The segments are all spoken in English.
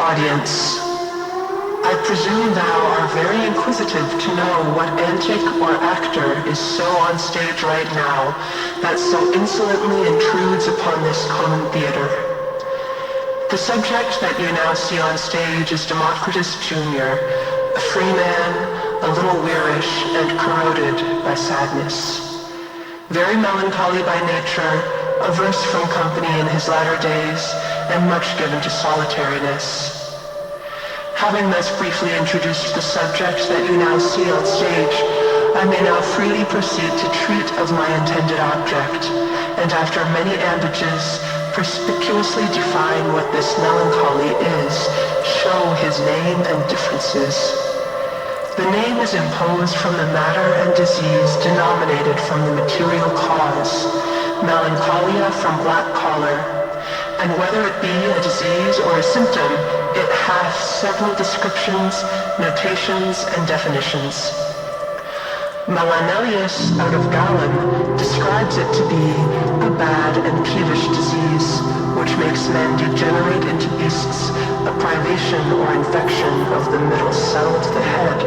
Audience, I presume thou art very inquisitive to know what antic or actor is so on stage right now that so insolently intrudes upon this common theater. The subject that you now see on stage is Democritus Jr., a free man, a little wearish and corroded by sadness. Very melancholy by nature, averse from company in his latter days, and much given to solitariness. Having thus briefly introduced the subject that you now see on stage, I may now freely proceed to treat of my intended object, and after many ambages, perspicuously define what this melancholy is, show his name and differences. The name is imposed from the matter and disease denominated from the material cause, melancholia from black choler, and whether it be a disease or a symptom, it hath several descriptions, notations, and definitions. Melanelius out of Galen describes it to be a bad and peevish disease, which makes men degenerate into beasts, a privation or infection of the middle cell to the head.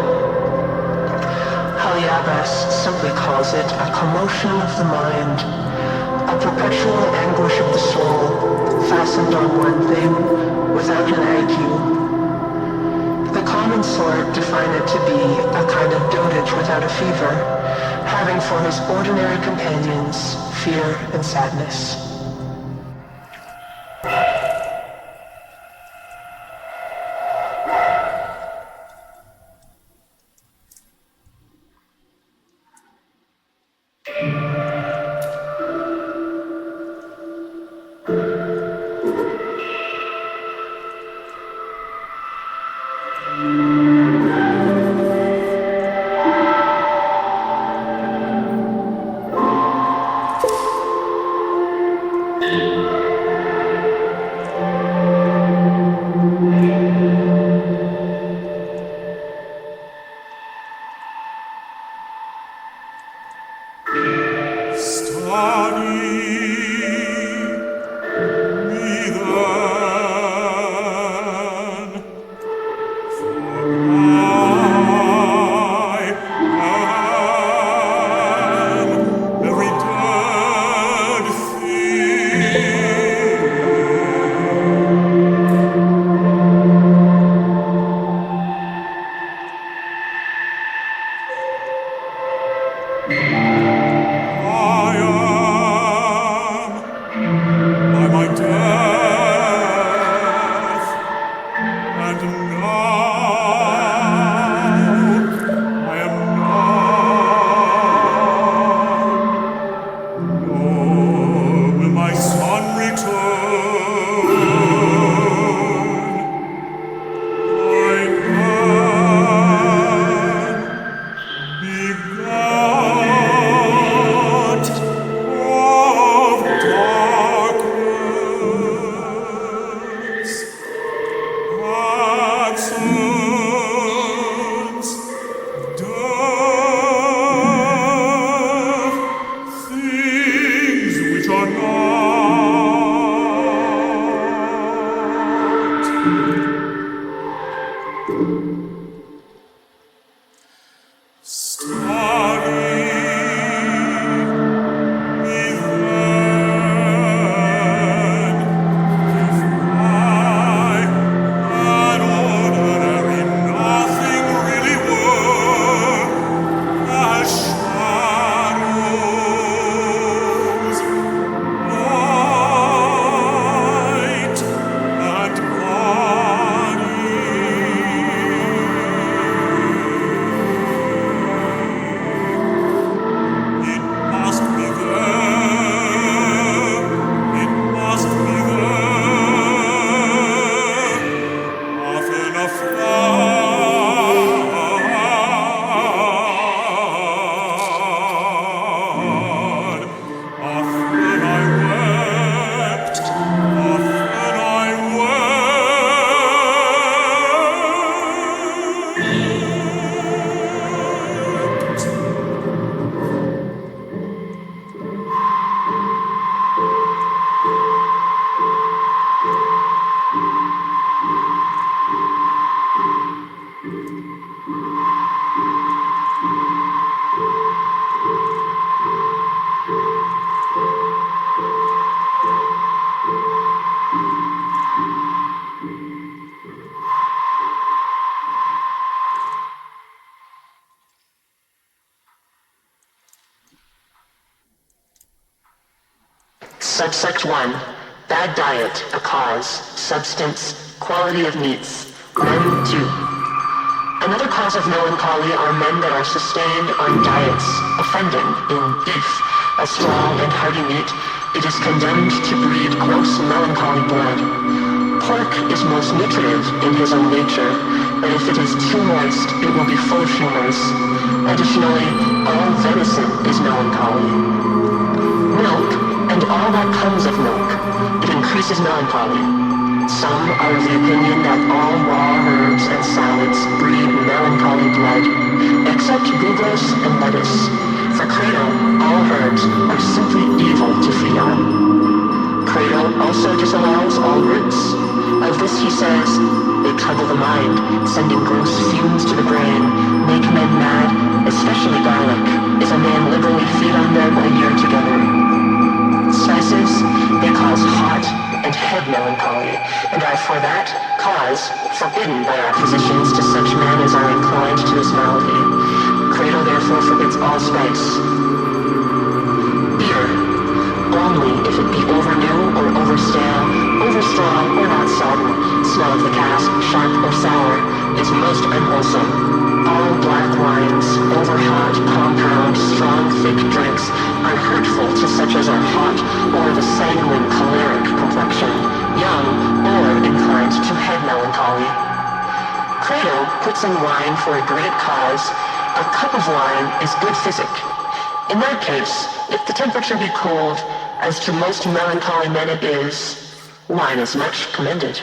Haliabas simply calls it a commotion of the mind, a perpetual anguish of the soul, fastened on one thing, without an ague. The common sort define it to be a kind of dotage without a fever, having for his ordinary companions fear and sadness. Subsect 1. Bad diet, a cause. Substance, quality of meats. MEMB 2. Another cause of melancholy are men that are sustained on diets, offending in beef, a strong and hearty meat. It is condemned to breed gross melancholy blood. Pork is most nutritive in his own nature, but if it is too moist, it will be full of humors. Additionally, all venison is melancholy. Milk, and all that comes of milk, it increases melancholy. Some are of the opinion that all raw herbs and salads breed melancholy blood, except bugos and lettuce. For Credo, all herbs are simply evil to feed on. Credo also disallows all roots. Of this he says, they trouble the mind, sending gross fumes to the brain, make men mad, especially garlic, if a man liberally feed on them a year together. Spices, they cause hot and head melancholy, and are for that cause forbidden by our physicians to such men as are inclined to this malady. Credo therefore forbids all spice. Beer, only if it be over new or over stale, over strong or not sodden, smell of the cask, sharp or sour, is most unwholesome. All black wines, over hot, compound, strong, thick drinks are hurtful to such as are hot or of a sanguine, choleric complexion, young, or inclined to head melancholy. Credo puts in wine for a great cause. A cup of wine is good physic. In that case, if the temperature be cold, as to most melancholy men it is, wine is much commended.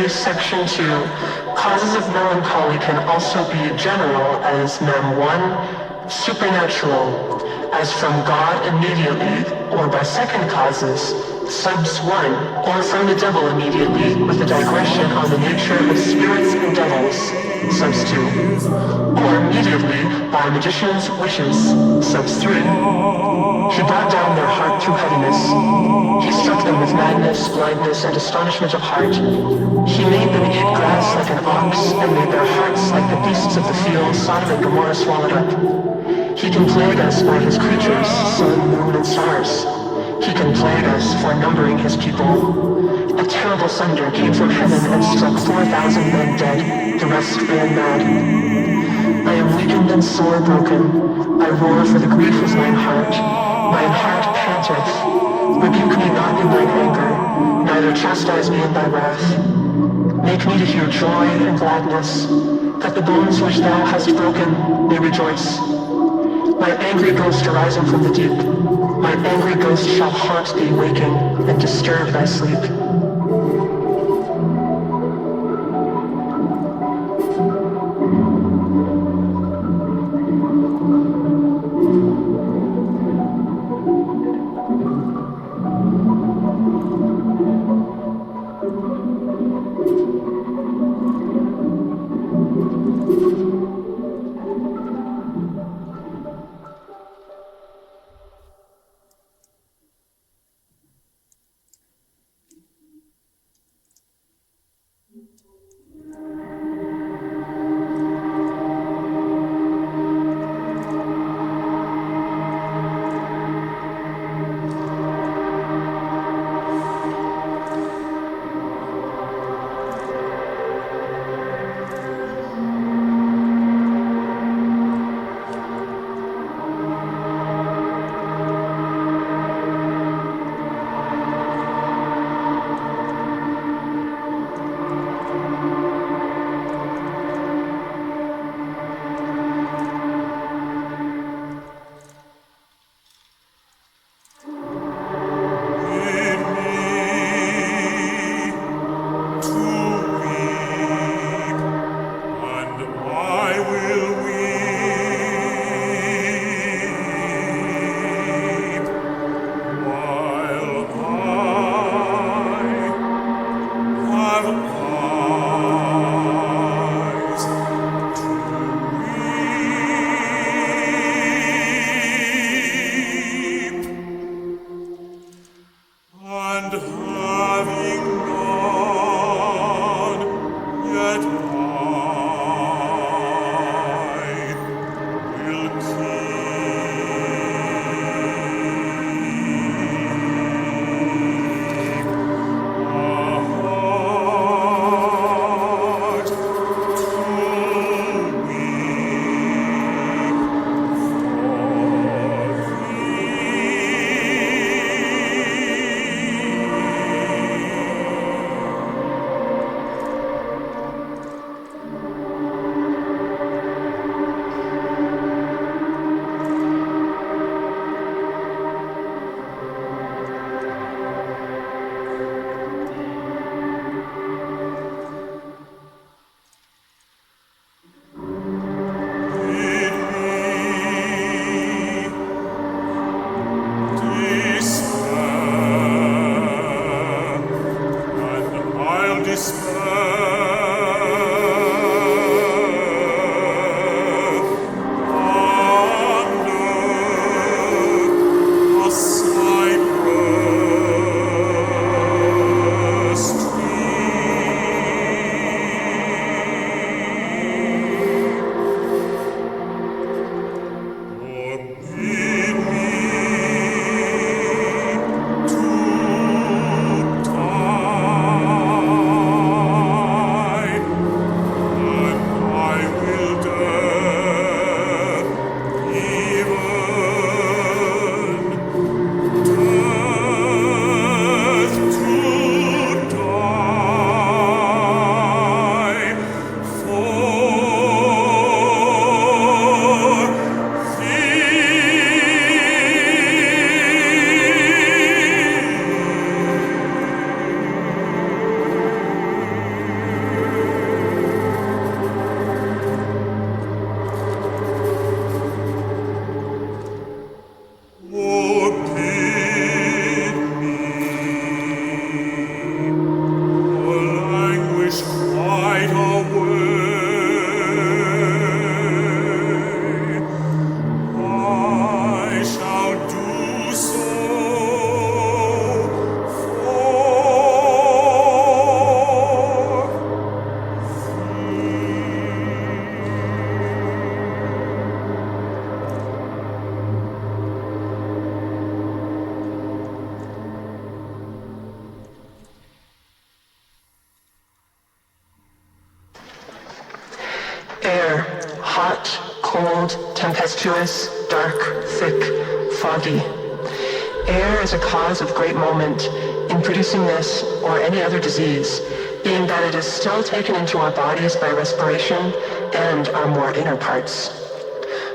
Section 2, Causes of melancholy can also be general as MEMB 1, supernatural, as from God immediately, or by second causes, subs 1, or from the devil immediately, with a digression on the nature of spirits and devils, subs 2, or immediately by magicians' wishes, subs 3. He brought down their heart through heaviness. He struck them with madness, blindness, and astonishment of heart. He made them eat grass like an ox, and made their hearts like the beasts of the field, Sodom and Gomorrah swallowed up. He can plague us by his creatures, sun, moon, and stars. He can plague us for numbering his people. A terrible thunder came from heaven and struck 4,000 men dead. The rest ran mad. I am weakened and sore broken. I roar for the grief of mine heart. Mine heart panteth. Rebuke me not in thine anger, neither chastise me in thy wrath. Make me to hear joy and gladness, that the bones which thou hast broken may rejoice. My angry ghost arising from the deep, my angry ghost shall haunt thee waking, and disturb thy sleep. tempestuous, dark, thick, foggy. Air is a cause of great moment in producing this or any other disease, being that it is still taken into our bodies by respiration and our more inner parts.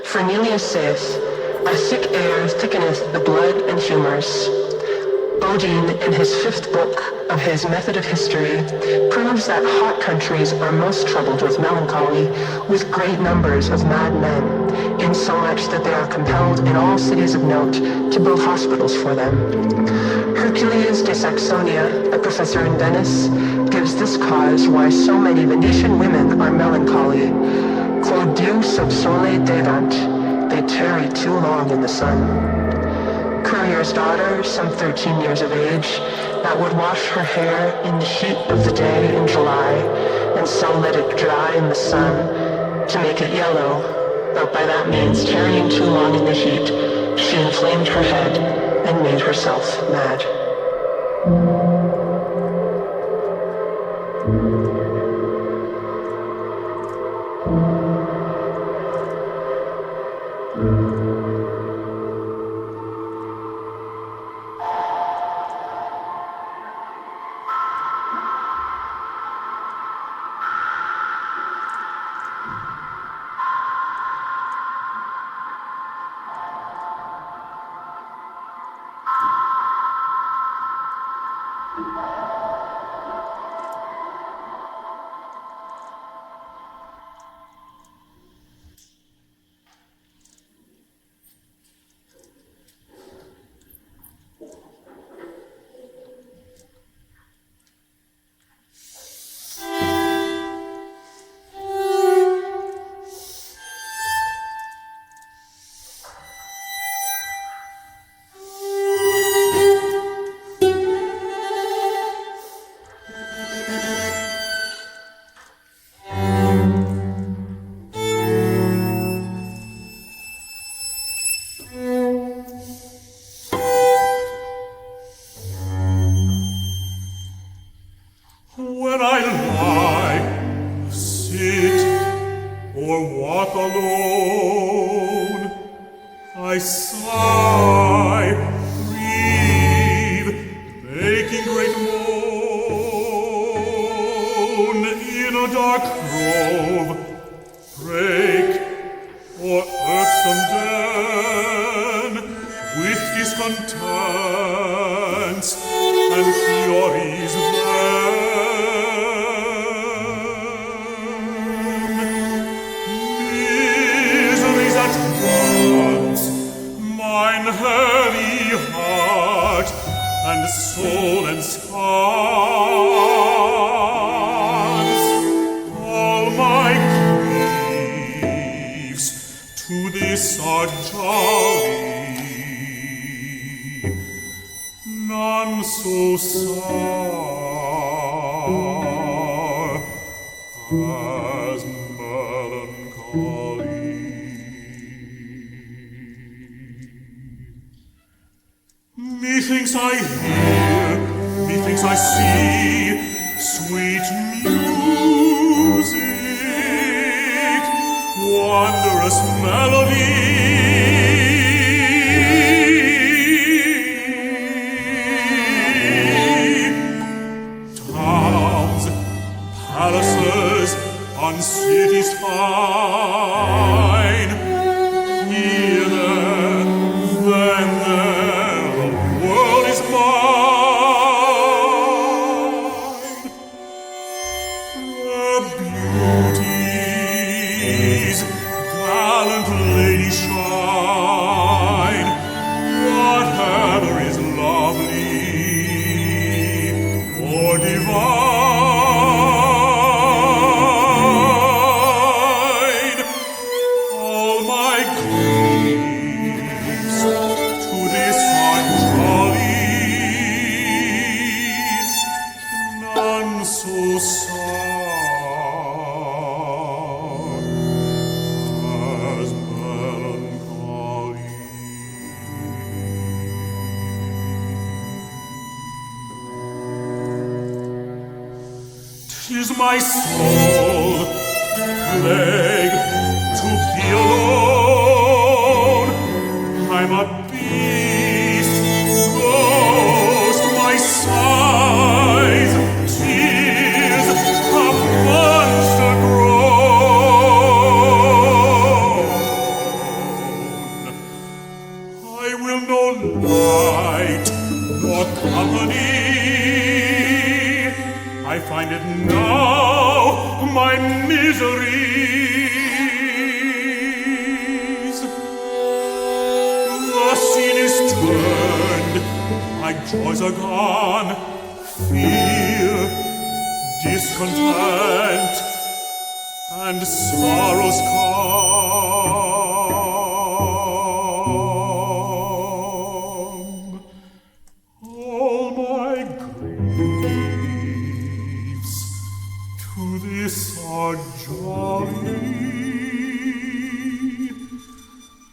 Fernelius saith, "A thick air thickeneth the blood and humours." Bodine, in his 5th book of his Method of History, proves that hot countries are most troubled with melancholy, with great numbers of mad men, insomuch that they are compelled in all cities of note to build hospitals for them. Hercules de Saxonia, a professor in Venice, gives this cause why so many Venetian women are melancholy. Quod Diu sub sole devant, they tarry too long in the sun. Courier's daughter, some 13 years of age, that would wash her hair in the heat of the day in July, and so let it dry in the sun to make it yellow, but by that means, tarrying too long in the heat, she inflamed her head and made herself mad. Methinks I hear, methinks I see sweet music, wondrous melody. Towns, palaces, on cities fine, here, there, then there, the world is mine. The beauties, gallant ladies shine, whatever is lovely or divine. All my griefs to this are jolly, none so sour as melancholy. 'Tis my sole plague to be alone. find it now, my miseries. The scene is turned, my joys are gone, fear, discontent, and sorrows come. All my griefs to this are jolly,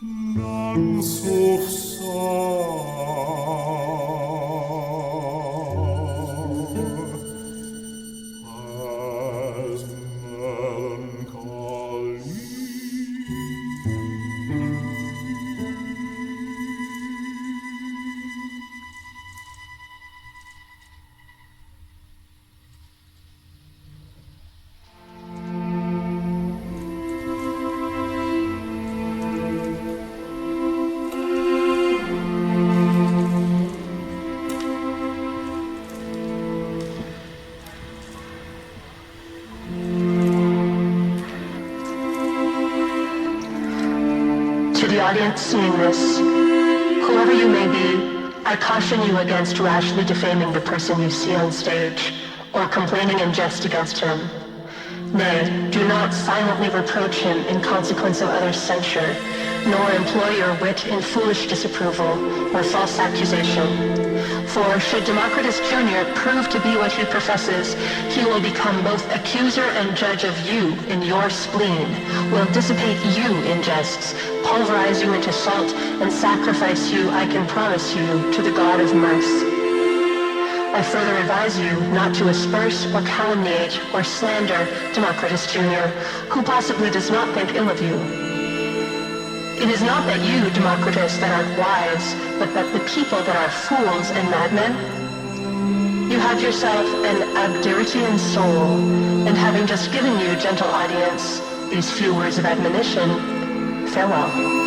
none so as melancholy. To the audience seeing this, whoever you may be, I caution you against rashly defaming the person you see on stage, or complaining in jest against him. Nay, do not silently reproach him in consequence of others' censure, nor employ your wit in foolish disapproval or false accusation. For should Democritus Jr. prove to be what he professes, he will become both accuser and judge of you in your spleen, will dissipate you in jests, pulverize you into salt, and sacrifice you, I can promise you, to the god of mirth. I further advise you not to asperse or calumniate or slander Democritus Jr., who possibly does not think ill of you. It is not that you, Democritus, that are wise, but that the people that are fools and madmen. You have yourself an Abderitan soul, and having just given you, gentle audience, these few words of admonition, farewell.